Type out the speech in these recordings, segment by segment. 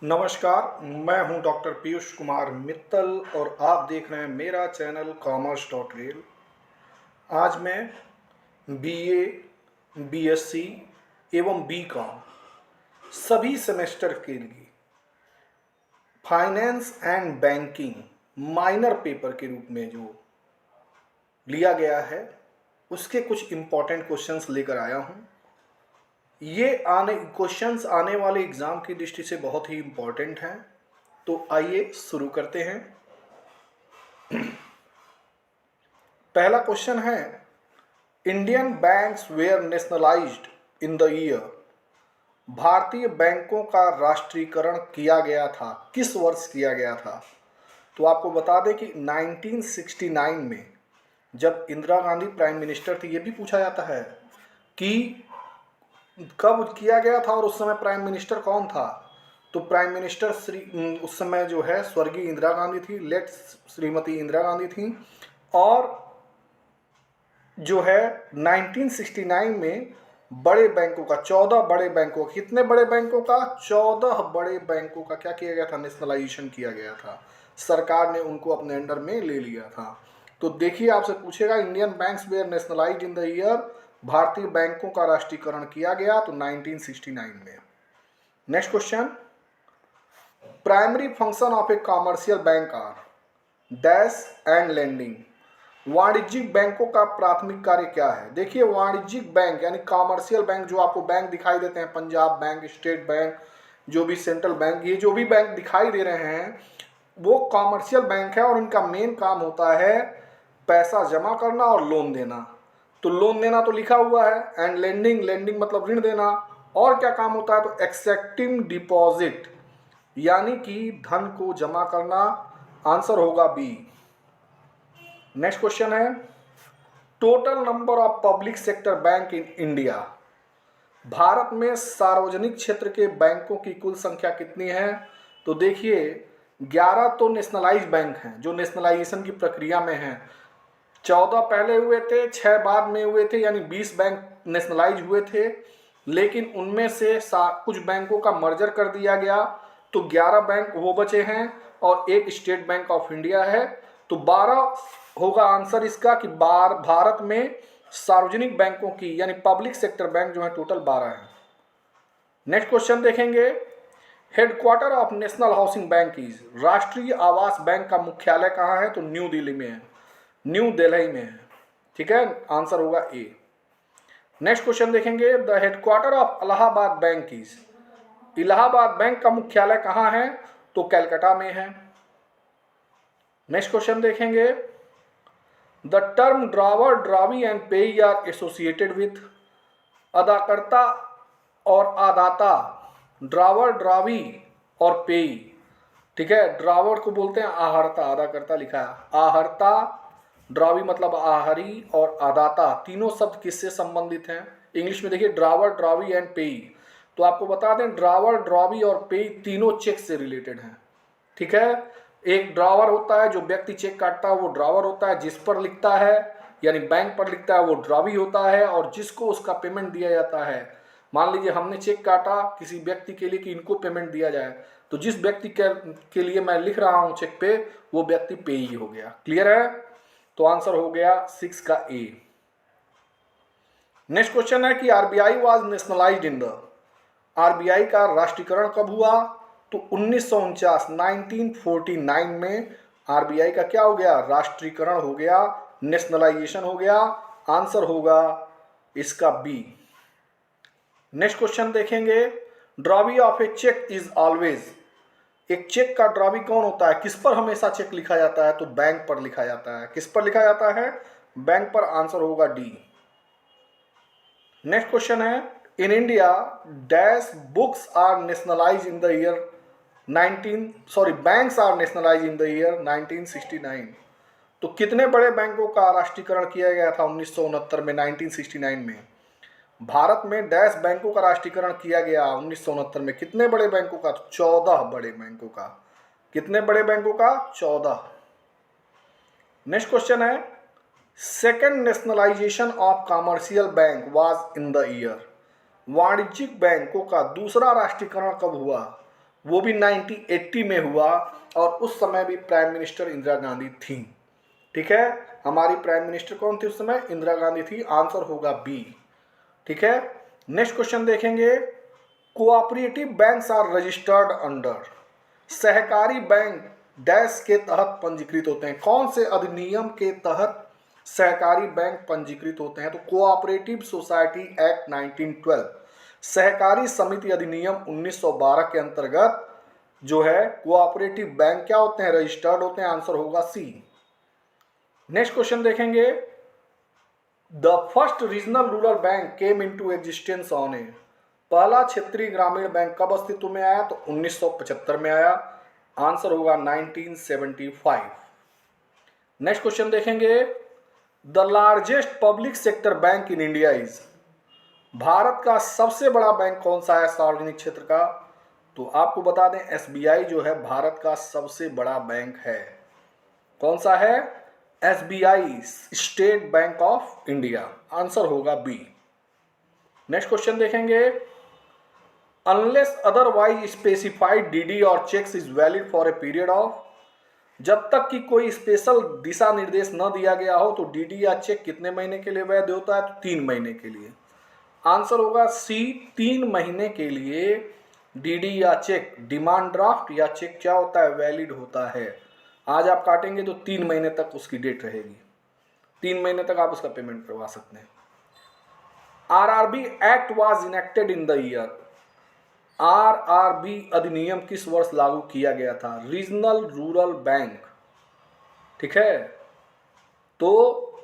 नमस्कार, मैं हूं डॉक्टर पीयूष कुमार मित्तल और आप देख रहे हैं मेरा चैनल कॉमर्स डॉट रियल। आज मैं बीए, बीएससी एवं बीकॉम सभी सेमेस्टर के लिए finance and banking minor paper के रूप में जो लिया गया है उसके कुछ इम्पॉर्टेंट क्वेश्चंस लेकर आया हूं। ये क्वेश्चंस आने वाले एग्ज़ाम की दृष्टि से बहुत ही इम्पॉर्टेंट हैं। तो आइए शुरू करते हैं। पहला क्वेश्चन है, Indian banks were nationalised in the year. भारतीय बैंकों का राष्ट्रीयकरण किया गया था, किस वर्ष किया गया था? तो आपको बता दें कि 1969 में जब इंदिरा गांधी प्राइम मिनिस्टर थी। ये भी पूछा जाता है कि कब किया गया था और उस समय प्राइम मिनिस्टर कौन था। तो प्राइम मिनिस्टर उस समय जो है स्वर्गीय इंदिरा गांधी थी, लेट श्रीमती इंदिरा गांधी थी। और जो है 1969 में बड़े बैंकों का 14 बड़े बैंकों, कितने बड़े बैंकों का? 14 बड़े बैंकों का क्या किया गया था? नेशनलाइजेशन किया गया था। सरकार ने उनको अपने अंडर में ले लिया था। तो देखिए, आपसे पूछेगा Indian banks were nationalised in the year, भारतीय बैंकों का राष्ट्रीयकरण किया गया तो 1969 में। Next question, primary function of a commercial bank are dash and lending. वाणिज्यिक बैंकों का प्राथमिक कार्य क्या है? देखिए, वाणिज्यिक बैंक यानी कॉमर्शियल बैंक, जो आपको बैंक दिखाई देते हैं, पंजाब बैंक, स्टेट बैंक, जो भी सेंट्रल बैंक, ये जो भी बैंक दिखाई दे रहे हैं वो कॉमर्शियल बैंक है और इनका मेन काम होता है पैसा जमा करना और लोन देना। तो लोन देना तो लिखा हुआ है, एंड लेंडिंग, लेंडिंग मतलब ऋण देना। और क्या काम होता है? तो एक्सेप्टिंग डिपॉजिट यानी कि धन को जमा करना। आंसर होगा बी। नेक्स्ट क्वेश्चन है, total number of public sector bank in India. Bharat में सार्वजनिक क्षेत्र के बैंकों की कुल संख्या कितनी है? तो देखिए, 11 तो नेशनलाइज बैंक हैं जो नेशनलाइजेशन की प्रक्रिया में हैं। 14 पहले हुए थे, 6 बाद में हुए थे, यानी 20 बैंक नेशनलाइज हुए थे। लेकिन उनमें से कुछ बैंकों का मर्जर कर दिया गया तो 11 बैंक वो बचे हैं और एक स्टेट बैंक ऑफ इंडिया है। तो 12 होगा आंसर इसका कि भारत में सार्वजनिक बैंकों की यानी पब्लिक सेक्टर बैंक जो है टोटल 12 है। नेक्स्ट क्वेश्चन देखेंगे, headquarter of national housing bank is. राष्ट्रीय आवास बैंक का मुख्यालय कहाँ है? तो न्यू दिल्ली में है, न्यू दिल्ली में है। ठीक है, आंसर होगा ए। नेक्स्ट क्वेश्चन देखेंगे, the headquarter of Allahabad bank is. Allahabad bank का मुख्यालय कहाँ है? तो कलकत्ता में है। नेक्स्ट क्वेश्चन देखेंगे, the term drawer, drawee and payee are associated with. अदाकर्ता और आदाता, ड्रावर, ड्रावी और पेई। ठीक है, ड्रावर को बोलते हैं आहर्ता, आदाकर्ता लिखा है आहर्ता, ड्रावी मतलब आहारी, और आदाता, तीनों शब्द किससे संबंधित हैं? इंग्लिश में देखिए, ड्रावर, ड्रावी एंड पेई। तो आपको बता दें, ड्रावर, ड्रावी और पेई तीनों चेक से रिलेटेड हैं। ठीक है, एक ड्रावर होता है जो व्यक्ति चेक काटता है वो ड्रावर होता है, जिस पर लिखता है यानी बैंक पर लिखता है वो ड्रावी होता है, और जिसको उसका पेमेंट दिया जाता है, मान लीजिए हमने चेक काटा किसी व्यक्ति के लिए कि इनको पेमेंट दिया जाए, तो जिस व्यक्ति के लिए मैं लिख रहा हूं चेक पे वो व्यक्ति पेई हो गया। क्लियर है? तो आंसर हो गया 6 का ए। नेक्स्ट क्वेश्चन है कि RBI was nationalised in the. RBI का राष्ट्रीयकरण कब हुआ? तो 1949 में आरबीआई का क्या हो गया? राष्ट्रीयकरण हो गया, नेशनलाइजेशन हो गया। आंसर होगा इसका बी। नेक्स्ट क्वेश्चन देखेंगे, drawee of a cheque is always. एक चेक का ड्रॉवी कौन होता है? किस पर हमेशा चेक लिखा जाता है? तो बैंक पर लिखा जाता है। किस पर लिखा जाता है? बैंक पर। आंसर होगा डी। नेक्स्ट क्वेश्चन है, in India dash books are nationalise in the year banks are nationalise in the year 1969। तो कितने बड़े बैंकों का राष्ट्रीयकरण किया गया था 1969 में? 1969 में भारत में डैश बैंकों का राष्ट्रीयकरण किया गया 1969 में। कितने बड़े बैंकों का? 14 बड़े बैंकों का। कितने बड़े बैंकों का? 14। नेक्स्ट क्वेश्चन है, second nationalisation of commercial bank was in the year. वाणिज्यिक बैंकों का दूसरा राष्ट्रीयकरण कब हुआ? वो भी 1980 में हुआ और उस समय भी प्राइम मिनिस्टर इंदिरा गांधी थी। ठीक है, हमारी प्राइम मिनिस्टर कौन थी उस समय? इंदिरा गांधी थी। आंसर होगा बी। ठीक है, नेक्स्ट क्वेश्चन देखेंगे। Cooperative banks are registered under, सहकारी बैंक डैश के तहत पंजीकृत होते हैं। कौन से अधिनियम के तहत सहकारी बैंक पंजीकृत होते हैं? तो कोऑपरेटिव सोसाइटी एक्ट 1912, सहकारी समिति अधिनियम 1912 के अंतर्गत जो है कोऑपरेटिव बैंक क्या होते हैं? रजिस्टर्ड होते हैं। आंसर होगा सी। नेक्स्ट क्वेश्चन देखेंगे। The first regional rural bank came into existence on a, पहला क्षेत्रीय ग्रामीण बैंक कब अस्तित्व में आया? तो 1975 में आया। आंसर होगा 1975। नेक्स्ट क्वेश्चन देखेंगे। The largest public sector bank in India is, Bharat का सबसे बड़ा बैंक कौन सा है सार्वजनिक क्षेत्र का? तो आपको बता दें एसबीआई जो है भारत का सबसे बड़ा बैंक है। कौन सा है? SBI, State Bank of India. Answer होगा बी। नेक्स्ट क्वेश्चन देखेंगे। Unless otherwise specified DD or cheques is valid for a period of, जब तक कि कोई स्पेशल दिशा निर्देश न दिया गया हो तो डीडी या चेक कितने महीने के लिए वैध होता है? तो 3 महीने के लिए। आंसर होगा सी, 3 महीने के लिए डीडी या चेक, डिमांड ड्राफ्ट या चेक क्या होता है? वैलिड होता है। आज आप काटेंगे तो 3 महीने तक उसकी डेट रहेगी, 3 महीने तक आप उसका पेमेंट करवा सकते हैं। RRB act was enacted in the year, RRB अधिनियम किस वर्ष लागू किया गया था? Regional rural bank. ठीक है, तो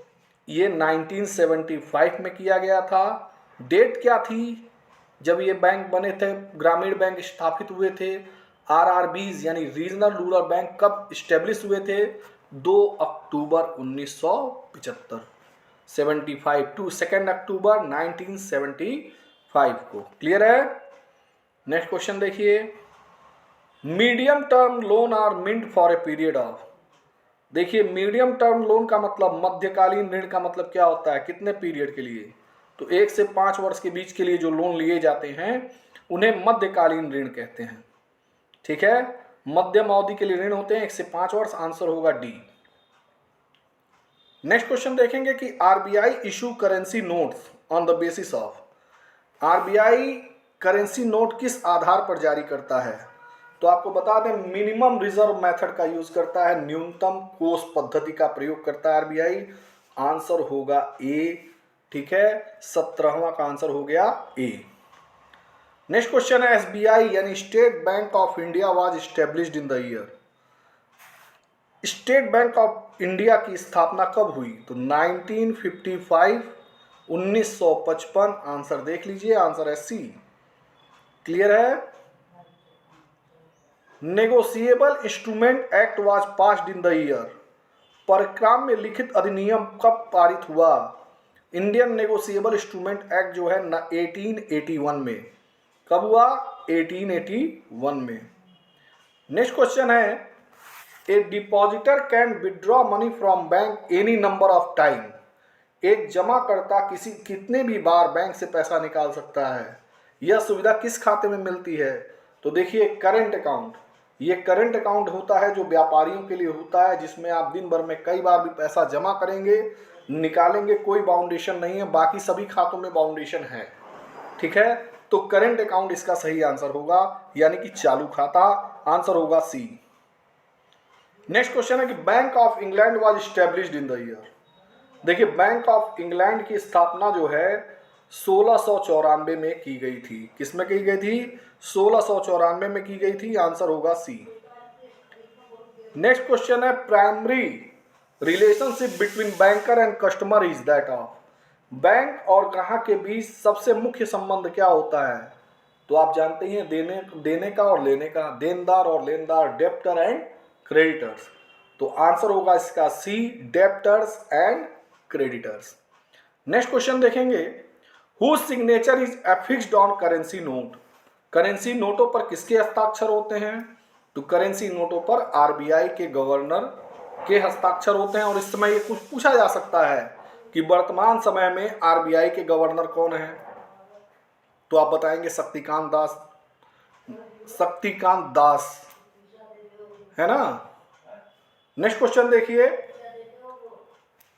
ये 1975 में किया गया था। डेट क्या थी जब ये बैंक बने थे, ग्रामीण बैंक स्थापित हुए थे? आरआरबीज यानी रीजनल रूरल बैंक कब स्टेब्लिश हुए थे? 2 अक्टूबर 1975, 75 टू 2 अक्टूबर 1975 को। क्लियर है? नेक्स्ट क्वेश्चन देखिए। Medium term loan are meant for a period of, देखिए मीडियम टर्म लोन का मतलब, मध्यकालीन ऋण का मतलब क्या होता है? कितने पीरियड के लिए? तो 1 से 5 वर्ष के बीच के लिए जो लोन लिए जाते हैं उन्हें मध्यकालीन ऋण कहते हैं। ठीक है, मध्यम अवधि के लिए ऋण होते हैं 1 से 5 वर्ष। आंसर होगा डी। नेक्स्ट क्वेश्चन देखेंगे कि RBI issue currency notes on the basis of, RBI currency note किस आधार पर जारी करता है? तो आपको बता दें मिनिमम रिजर्व मेथड का यूज करता है, न्यूनतम कोष पद्धति का प्रयोग करता है आरबीआई। आंसर होगा ए। ठीक है, 17वां का आंसर हो गया ए। नेक्स्ट क्वेश्चन है एसबीआई यानी state Bank of India was established in the year, state Bank of India की स्थापना कब हुई? तो 1955, 1955। आंसर देख लीजिए, आंसर है सी। क्लियर है? Negotiable instrument act was passed in the year, परिक्राम में लिखित अधिनियम कब पारित हुआ? इंडियन नेगोशिएबल इंस्ट्रूमेंट एक्ट जो है 1881 में। कब हुआ? 1881 में। नेक्स्ट क्वेश्चन है a depositor can withdraw money from bank any number of time, एक जमाकर्ता कितने भी बार बैंक से पैसा निकाल सकता है। यह सुविधा किस खाते में मिलती है? तो देखिए करेंट अकाउंट, ये करंट अकाउंट होता है जो व्यापारियों के लिए होता है, जिसमें आप दिन भर में कई बार भी पैसा जमा करेंगे निकालेंगे, कोई बाउंडेशन नहीं है। बाकी सभी खातों में बाउंडेशन है। ठीक है, तो करंट अकाउंट इसका सही आंसर होगा, यानी कि चालू खाता। आंसर होगा सी। नेक्स्ट क्वेश्चन है कि bank of England was established in the year, देखिए बैंक ऑफ इंग्लैंड की स्थापना जो है 1694 में की गई थी। किसमें की गई थी? 1694 में की गई थी। आंसर होगा सी। नेक्स्ट क्वेश्चन है primary relationship between banker and customer is that of, bank और ग्राहक के बीच सबसे मुख्य संबंध क्या होता है? तो आप जानते ही हैं देने का और लेने का, देनदार और लेनदार, डेप्टर एंड क्रेडिटर्स। तो आंसर होगा इसका C, debtors and creditors. Next question देखेंगे whose signature is affixed on currency note, currency नोटों पर किसके हस्ताक्षर होते हैं? तो करेंसी नोटों पर आरबीआई के गवर्नर के हस्ताक्षर होते हैं। और इस समय ये कुछ पूछा जा सकता है कि वर्तमान समय में आरबीआई के गवर्नर कौन है? तो आप बताएंगे शक्तिकांत दास। शक्तिकांत दास, है ना। नेक्स्ट क्वेश्चन देखिए,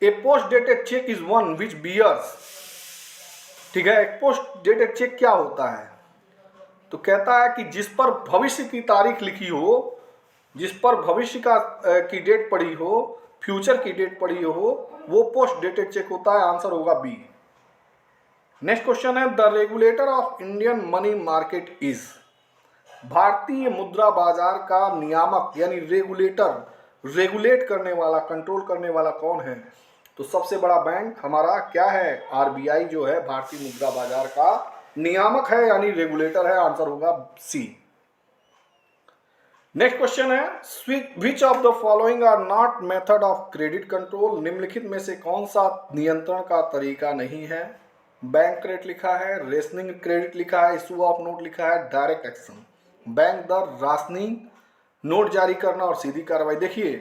a post dated cheque is one which bears, ठीक है, एक पोस्ट डेटेड चेक क्या होता है, तो कहता है कि जिस पर भविष्य की तारीख लिखी हो, जिस पर भविष्य की डेट पड़ी हो, फ्यूचर की डेट पड़ी हो, वो पोस्ट डेटेड चेक होता है। आंसर होगा बी। नेक्स्ट क्वेश्चन है, the regulator of Indian money market is, भारतीय मुद्रा बाजार का नियामक यानी रेगुलेटर, रेगुलेट करने वाला, कंट्रोल करने वाला कौन है, तो सबसे बड़ा बैंक हमारा क्या है, आरबीआई जो है भारतीय मुद्रा बाजार का नियामक है यानी रेगुलेटर है। आंसर होगा सी। नेक्स्ट क्वेश्चन है, which of the following are not method of credit control, निम्नलिखित में से कौन सा नियंत्रण का तरीका नहीं है, बैंक क्रेडिट लिखा है, रेशनिंग क्रेडिट लिखा है, इशू ऑफ नोट लिखा है, डायरेक्ट एक्शन, बैंक दर, राशनिंग, नोट जारी करना और सीधी कार्रवाई। देखिए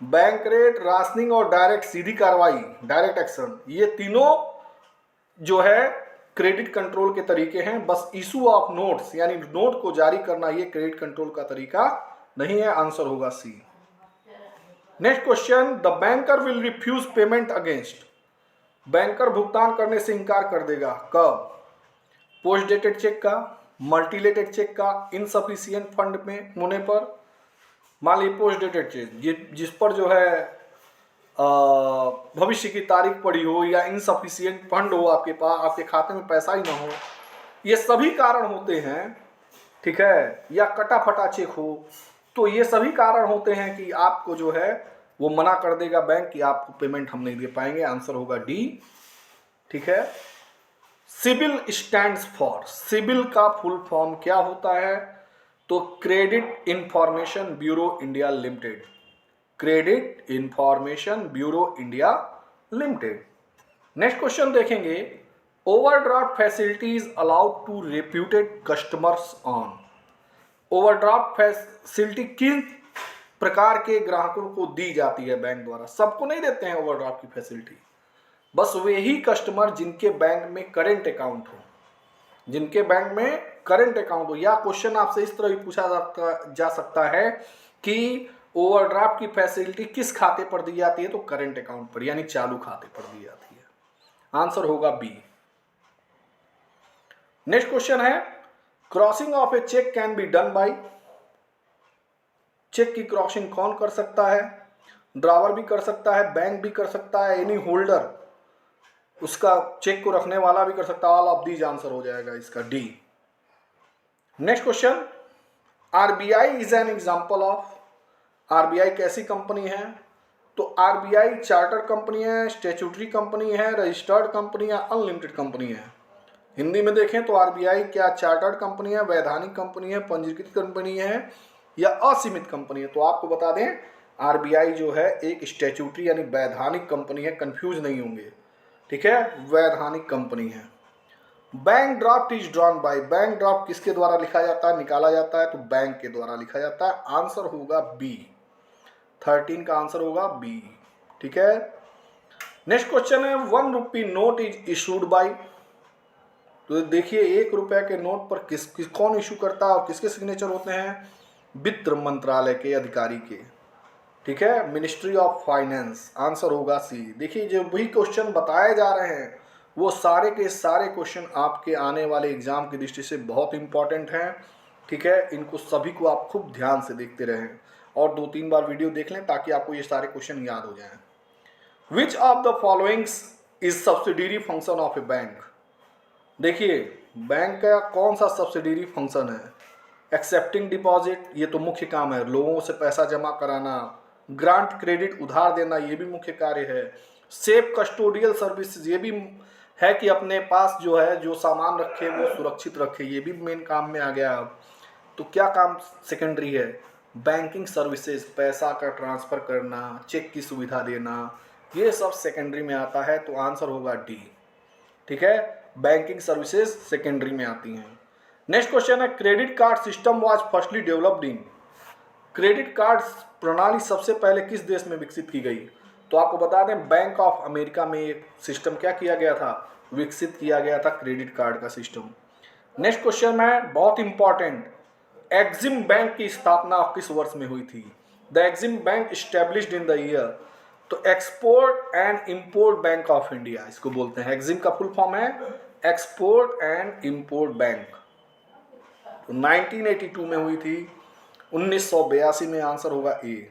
बैंक रेट, राशनिंग और डायरेक्ट सीधी कार्रवाई, डायरेक्ट एक्शन, ये तीनों जो है क्रेडिट कंट्रोल के तरीके हैं। बस इशू ऑफ नोट्स यानी नोट को जारी करना ये क्रेडिट कंट्रोल का तरीका नहीं है। आंसर होगा C. Next question, the banker will refuse payment against, banker भुगतान करने से इंकार कर देगा कब, पोस्ट डेटेड चेक का, मल्टीलेटेड चेक का, इनसफिशिएंट फंड में होने पर। मान लीजिए पोस्ट डेटेड चेक जिस पर जो है भविष्य की तारीख पड़ी हो या इनसफिशिएंट फंड हो, आपके पास, आपके खाते में पैसा ही ना हो, ये सभी कारण होते हैं, ठीक है, या कटा फटा चेक हो, तो ये सभी कारण होते हैं कि आपको जो है वो मना कर देगा बैंक कि आपको पेमेंट हम नहीं दे पाएंगे। आंसर होगा डी, ठीक है। सिबिल स्टैंड्स फॉर, सिबिल का फुल फॉर्म क्या होता है, तो credit information bureau India limited, credit information bureau India limited. Next question देखेंगे, overdraft facilities allowed to reputed customers on, overdraft facility किन प्रकार के ग्राहकों को दी जाती है बैंक द्वारा, सबको नहीं देते हैं ओवरड्राफ्ट की फैसिलिटी, बस वे ही कस्टमर जिनके बैंक में करेंट अकाउंट हो, जिनके बैंक में करंट अकाउंट हो। या क्वेश्चन आपसे इस तरह भी पूछा जा सकता है कि ओवरड्राफ्ट की फैसिलिटी किस खाते पर दी जाती है, तो करंट अकाउंट पर यानी चालू खाते पर दी जाती है। आंसर होगा बी। नेक्स्ट क्वेश्चन है, crossing of a cheque can be done by, cheque की क्रॉसिंग कौन कर सकता है, ड्रावर भी कर सकता है, बैंक भी कर सकता है, एनी होल्डर, उसका चेक को रखने वाला भी कर सकता है। ऑल ऑफ दीज आंसर हो जाएगा इसका D. Next question, RBI is an example of, RBI कैसी कंपनी है, तो आरबीआई चार्टर्ड कंपनी है, स्टैट्यूटरी कंपनी है, रजिस्टर्ड कंपनी है, अनलिमिटेड कंपनी है। हिंदी में देखें तो आरबीआई क्या चार्टर्ड कंपनी है, वैधानिक कंपनी है, पंजीकृत कंपनी है या असीमित कंपनी है, तो आपको बता दें आरबीआई जो है एक स्टैट्यूटरी यानी वैधानिक कंपनी है, कंफ्यूज नहीं होंगे, ठीक है, वैधानिक कंपनी है। Bank draft is drawn by, bank draft किसके द्वारा लिखा जाता है, निकाला जाता है, तो बैंक के द्वारा लिखा जाता है। आंसर होगा बी, 13 का आंसर होगा बी, ठीक है। नेक्स्ट क्वेश्चन है, 1 rupee note is issued by, तो देखिए 1 रुपए के नोट पर कौन इशू करता है और किसके सिग्नेचर होते हैं, वित्त मंत्रालय के अधिकारी के, ठीक है, मिनिस्ट्री ऑफ फाइनेंस। आंसर होगा सी। देखिए जो वही क्वेश्चन बताए जा रहे हैं वो सारे के सारे क्वेश्चन आपके आने वाले एग्जाम की दृष्टि से बहुत इंपॉर्टेंट हैं, ठीक है, इनको सभी को आप खूब ध्यान से देखते रहें और 2-3 बार वीडियो देख लें ताकि आपको ये सारे क्वेश्चन याद हो जाएं। विच of the followings is subsidiary function of A bank, देखिए बैंक का कौन सा सब्सिडियरी फंक्शन है, एक्सेप्टिंग डिपॉजिट, ये तो मुख्य काम है, लोगों से पैसा जमा कराना, ग्रांट क्रेडिट उधार देना, ये भी मुख्य कार्य है, सेफ कस्टोडियल सर्विसेज, ये भी है कि अपने पास जो है जो सामान रखे वो सुरक्षित रखे, ये भी मेन काम में आ गया। अब तो क्या काम सेकेंडरी है, बैंकिंग सर्विसेज, पैसा का ट्रांसफ़र करना, चेक की सुविधा देना, ये सब सेकेंडरी में आता है, तो आंसर होगा डी, ठीक है, बैंकिंग सर्विसेज सेकेंडरी में आती हैं। नेक्स्ट क्वेश्चन है, credit card system was firstly developed in, credit card प्रणाली सबसे पहले किस देश में विकसित की गई, तो आपको बता दें बैंक ऑफ अमेरिका में एक सिस्टम क्या किया गया था, विकसित किया गया था क्रेडिट कार्ड का सिस्टम। नेक्स्ट क्वेश्चन है बहुत इंपॉर्टेंट, एक्जिम बैंक की स्थापना किस वर्ष में हुई थी? The EXIM bank established in the year, तो export and import bank of India इसको बोलते हैं। एक्जिम का फुल फॉर्म है एक्सपोर्ट एंड इंपोर्ट बैंक। तो 1982 में हुई थी, 1982 में, आंसर होगा ए।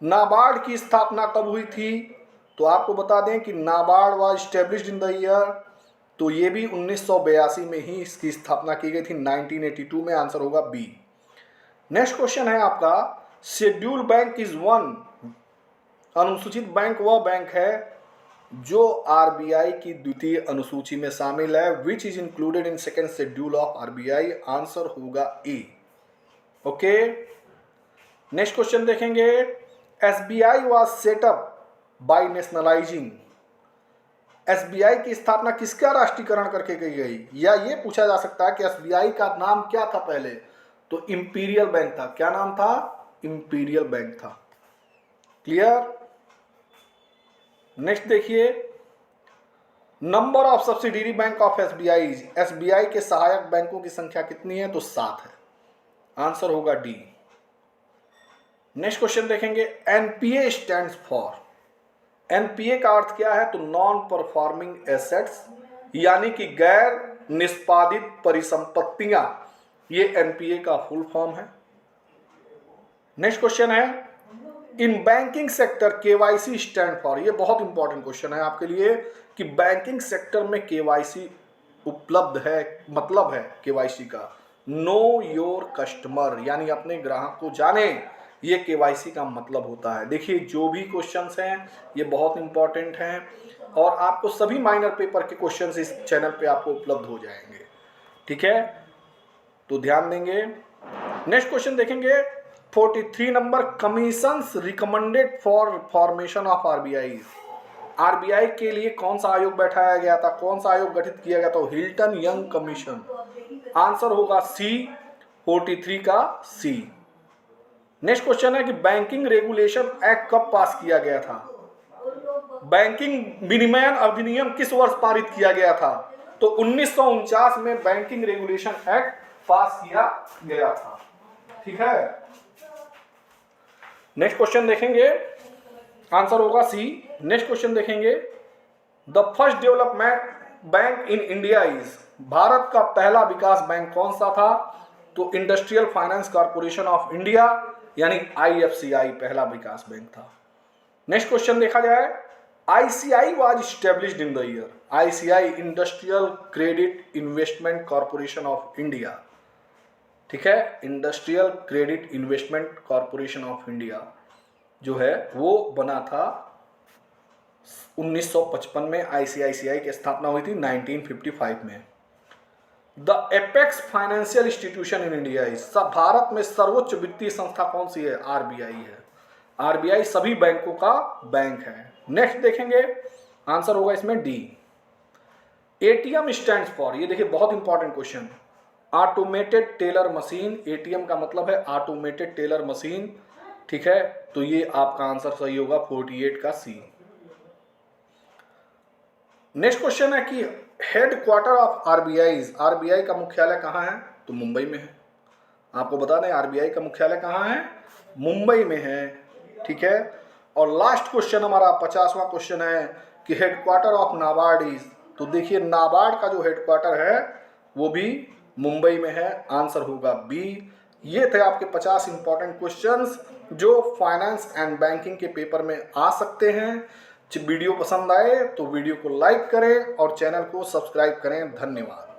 नाबार्ड की स्थापना कब हुई थी? तो आपको बता दें कि NABARD was established in the year, तो ये भी 1982 में ही इसकी स्थापना की गई थी, 1982 में, आंसर होगा बी। नेक्स्ट क्वेश्चन है आपका, शेड्यूल बैंक इज वन, अनुसूचित बैंक वह बैंक है जो आरबीआई की द्वितीय अनुसूची में शामिल है, which is included in second schedule of RBI, answer होगा ए। ओके, नेक्स्ट क्वेश्चन देखेंगे, SBI was set up by nationalizing, SBI की स्थापना किसका राष्ट्रीयकरण करके की गई? या ये पूछा जा सकता है कि एसबीआई का नाम क्या था पहले? तो इंपीरियल बैंक था। क्या नाम था? इंपीरियल बैंक था। क्लियर? नेक्स्ट देखिए, number of subsidiary bank of SBI, SBI के सहायक बैंकों की संख्या कितनी है? तो 7 है, आंसर होगा डी। नेक्स्ट क्वेश्चन देखेंगे, एनपीए स्टैंड्स फॉर, एनपीए का अर्थ क्या है? तो नॉन परफॉर्मिंग एसेट्स, यानी कि गैर निष्पादित परिसंपत्तियां, ये एनपीए का फुल फॉर्म है। नेक्स्ट क्वेश्चन है, in banking sector KYC stand for, ये बहुत इंपॉर्टेंट क्वेश्चन है आपके लिए कि बैंकिंग सेक्टर में केवाईसी उपलब्ध है, मतलब है केवाईसी का नो योर कस्टमर, यानी अपने ग्राहक को जाने, ये केवाईसी का मतलब होता है। देखिए जो भी क्वेश्चंस हैं ये बहुत इंपॉर्टेंट हैं और आपको सभी माइनर पेपर के क्वेश्चंस इस चैनल पे आपको उपलब्ध हो जाएंगे, ठीक है, तो ध्यान देंगे। नेक्स्ट क्वेश्चन देखेंगे, 43 number, commissions recommended for formation of RBI, RBI के लिए कौन सा आयोग बैठाया गया था, कौन सा आयोग गठित किया गया था? हिल्टन यंग कमीशन, आंसर होगा सी, 43 का सी। नेक्स्ट क्वेश्चन है कि बैंकिंग रेगुलेशन एक्ट कब पास किया गया था? बैंकिंग विनियमन अधिनियम किस वर्ष पारित किया गया था? तो 1949 में बैंकिंग रेगुलेशन एक्ट पास किया गया था, ठीक है। नेक्स्ट क्वेश्चन देखेंगे, आंसर होगा सी। नेक्स्ट क्वेश्चन देखेंगे, the first development bank in India is, Bharat का पहला विकास बैंक कौन सा था? तो industrial finance corporation of India, यानी आईएफसीआई पहला विकास बैंक था। नेक्स्ट क्वेश्चन देखा जाए, ICI was established in the year, ICI industrial credit investment corporation of India, ठीक है, industrial credit investment corporation of India जो है वो बना था 1955 में, आईसीआईसीआई की स्थापना हुई थी 1955 में। The apex financial institution in India is, Bharat में सर्वोच्च वित्तीय संस्था कौन सी है? आरबीआई है। आरबीआई सभी बैंकों का बैंक है। नेक्स्ट देखेंगे, आंसर होगा इसमें डी। एटीएम स्टैंड्स फॉर, ये देखिए बहुत important question, automated teller machine, ATM का मतलब है ऑटोमेटेड टेलर मशीन, ठीक है, तो ये आपका आंसर सही होगा 48 का सी। नेक्स्ट क्वेश्चन है कि हेडक्वार्टर ऑफ आरबीआई, आरबीआई का मुख्यालय कहाँ है? तो मुंबई में है। आपको बता दें आरबीआई का मुख्यालय कहाँ है? मुंबई में है, ठीक है। और लास्ट क्वेश्चन हमारा 50वां क्वेश्चन है कि हेडक्वार्टर ऑफ नाबार्ड इज, तो देखिए नाबार्ड का जो हेडक्वार्टर है वो भी मुंबई में है, आंसर होगा बी। ये थे आपके 50 इंपॉर्टेंट क्वेश्चंस जो फाइनेंस एंड बैंकिंग के पेपर में आ सकते हैं। वीडियो पसंद आए तो वीडियो को लाइक करें और चैनल को सब्सक्राइब करें। धन्यवाद।